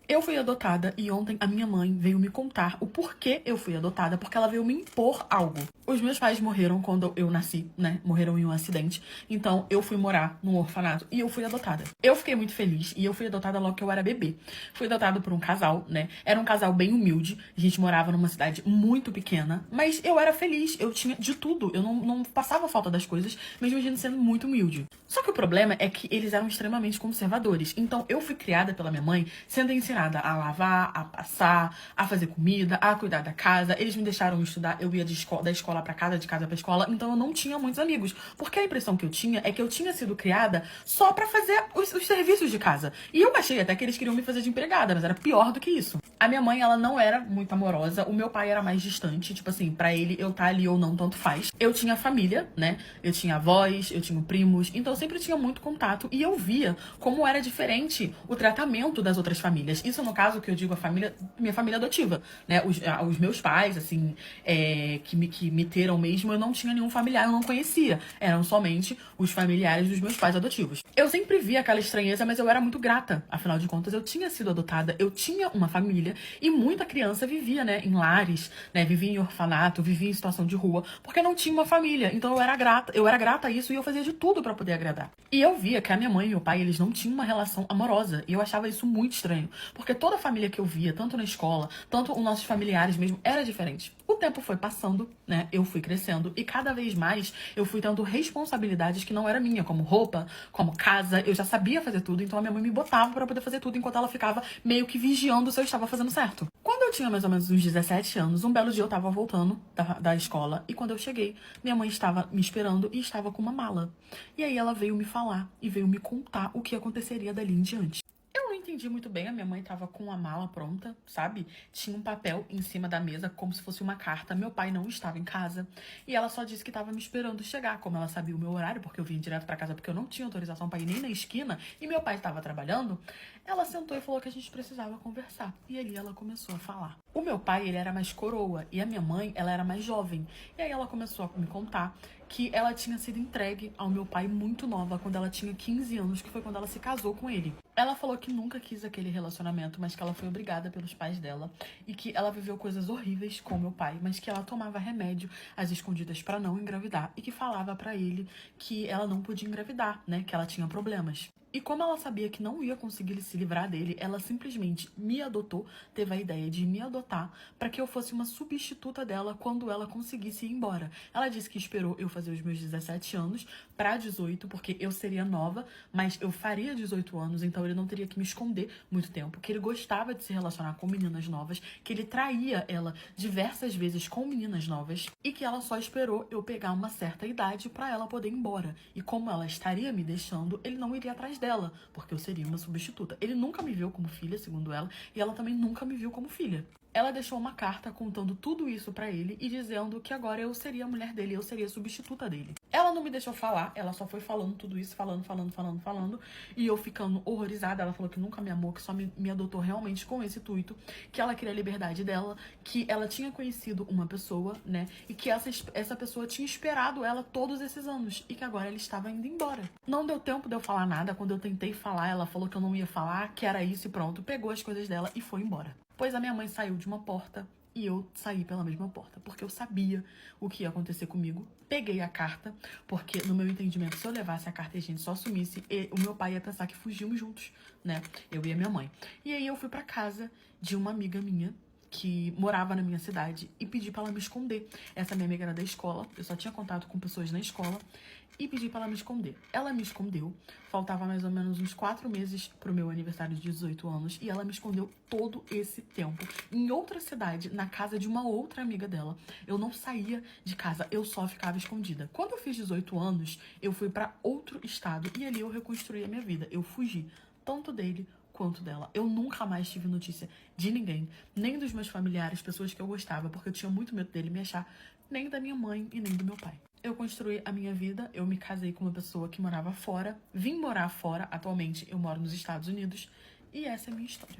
Eu fui adotada e ontem a minha mãe veio me contar o porquê eu fui adotada, porque ela veio me impor algo. Os meus pais morreram quando eu nasci, né? Morreram em um acidente. Então eu fui morar num orfanato e eu fui adotada. Eu fiquei muito feliz e eu fui adotada logo que eu era bebê. Fui adotada por um casal, né? Era um casal bem humilde. A gente morava numa cidade muito pequena, mas eu era feliz. Eu tinha de tudo. Eu não passava falta das coisas, mesmo a gente sendo muito humilde. Só que o problema é que eles eram extremamente conservadores. Então eu fui criada pela minha mãe sendo ensinada a lavar, a passar, a fazer comida, a cuidar da casa. Eles me deixaram estudar, eu ia da escola pra casa, de casa pra escola, então eu não tinha muitos amigos. Porque a impressão que eu tinha é que eu tinha sido criada só pra fazer os serviços de casa. E eu achei até que eles queriam me fazer de empregada, mas era pior do que isso. A minha mãe, ela não era muito amorosa, o meu pai era mais distante, tipo assim, pra ele eu tá ali ou não, tanto faz. Eu tinha família, né? Eu tinha avós, eu tinha primos, então eu sempre tinha muito contato e eu via como era diferente o tratamento das outras famílias. Isso no caso que eu digo a família, minha família adotiva, né? Os meus pais, assim, que me teram mesmo, eu não tinha nenhum familiar, eu não conhecia. Eram somente os familiares dos meus pais adotivos. Eu sempre via aquela estranheza, mas eu era muito grata. Afinal de contas, eu tinha sido adotada, eu tinha uma família e muita criança vivia, né, em lares, né, vivia em orfanato, vivia em situação de rua, porque não tinha uma família. Então eu era grata a isso e eu fazia de tudo pra poder agradar. E eu via que a minha mãe e meu pai, eles não tinham uma relação amorosa. E eu achava isso muito estranho. Porque toda a família que eu via, tanto na escola, tanto os nossos familiares mesmo, era diferente. O tempo foi passando, né? Eu fui crescendo e cada vez mais eu fui tendo responsabilidades que não era minha, como roupa, como casa. Eu já sabia fazer tudo, então a minha mãe me botava pra poder fazer tudo enquanto ela ficava meio que vigiando se eu estava fazendo certo. Quando eu tinha mais ou menos uns 17 anos, um belo dia eu tava voltando da escola e quando eu cheguei, minha mãe estava me esperando e estava com uma mala. E aí ela veio me falar e veio me contar o que aconteceria dali em diante. Eu não entendi muito bem, a minha mãe tava com a mala pronta, sabe? Tinha um papel em cima da mesa, como se fosse uma carta. Meu pai não estava em casa. E ela só disse que tava me esperando chegar. Como ela sabia o meu horário, porque eu vim direto pra casa, porque eu não tinha autorização pra ir nem na esquina, e meu pai estava trabalhando, ela sentou e falou que a gente precisava conversar. E ali ela começou a falar. O meu pai, ele era mais coroa, e a minha mãe, ela era mais jovem. E aí ela começou a me contar que ela tinha sido entregue ao meu pai muito nova, quando ela tinha 15 anos, que foi quando ela se casou com ele. Ela falou que nunca quis aquele relacionamento, mas que ela foi obrigada pelos pais dela e que ela viveu coisas horríveis com meu pai, mas que ela tomava remédio às escondidas pra não engravidar e que falava pra ele que ela não podia engravidar, né, que ela tinha problemas. E como ela sabia que não ia conseguir se livrar dele, ela simplesmente me adotou, teve a ideia de me adotar para que eu fosse uma substituta dela quando ela conseguisse ir embora. Ela disse que esperou eu fazer os meus 17 anos para 18, porque eu seria nova, mas eu faria 18 anos, então ele não teria que me esconder muito tempo, que ele gostava de se relacionar com meninas novas, que ele traía ela diversas vezes com meninas novas e que ela só esperou eu pegar uma certa idade para ela poder ir embora. E como ela estaria me deixando, ele não iria atrás dela, porque eu seria uma substituta. Ele nunca me viu como filha, segundo ela, e ela também nunca me viu como filha. Ela deixou uma carta contando tudo isso pra ele e dizendo que agora eu seria a mulher dele, eu seria a substituta dele. Ela não me deixou falar, ela só foi falando tudo isso, falando, e eu ficando horrorizada. Ela falou que nunca me amou, que só me adotou realmente com esse intuito, que ela queria a liberdade dela, que ela tinha conhecido uma pessoa, né, e que essa pessoa tinha esperado ela todos esses anos, e que agora ela estava indo embora. Não deu tempo de eu falar nada. Quando eu tentei falar, ela falou que eu não ia falar, que era isso e pronto, pegou as coisas dela e foi embora. Pois a minha mãe saiu de uma porta e eu saí pela mesma porta, porque eu sabia o que ia acontecer comigo. Peguei a carta, porque no meu entendimento, se eu levasse a carta e a gente só sumisse, o meu pai ia pensar que fugimos juntos, né? Eu e a minha mãe. E aí eu fui pra casa de uma amiga minha, que morava na minha cidade, e pedi pra ela me esconder. Essa minha amiga era da escola, eu só tinha contato com pessoas na escola, e pedi pra ela me esconder. Ela me escondeu, faltava mais ou menos uns 4 meses pro meu aniversário de 18 anos, e ela me escondeu todo esse tempo, em outra cidade, na casa de uma outra amiga dela. Eu não saía de casa, eu só ficava escondida. Quando eu fiz 18 anos, eu fui pra outro estado, e ali eu reconstruí a minha vida. Eu fugi, tanto dele quanto dela. Eu nunca mais tive notícia de ninguém, nem dos meus familiares, pessoas que eu gostava, porque eu tinha muito medo dele me achar, nem da minha mãe e nem do meu pai. Eu construí a minha vida, eu me casei com uma pessoa que morava fora, vim morar fora, atualmente eu moro nos Estados Unidos, e essa é a minha história.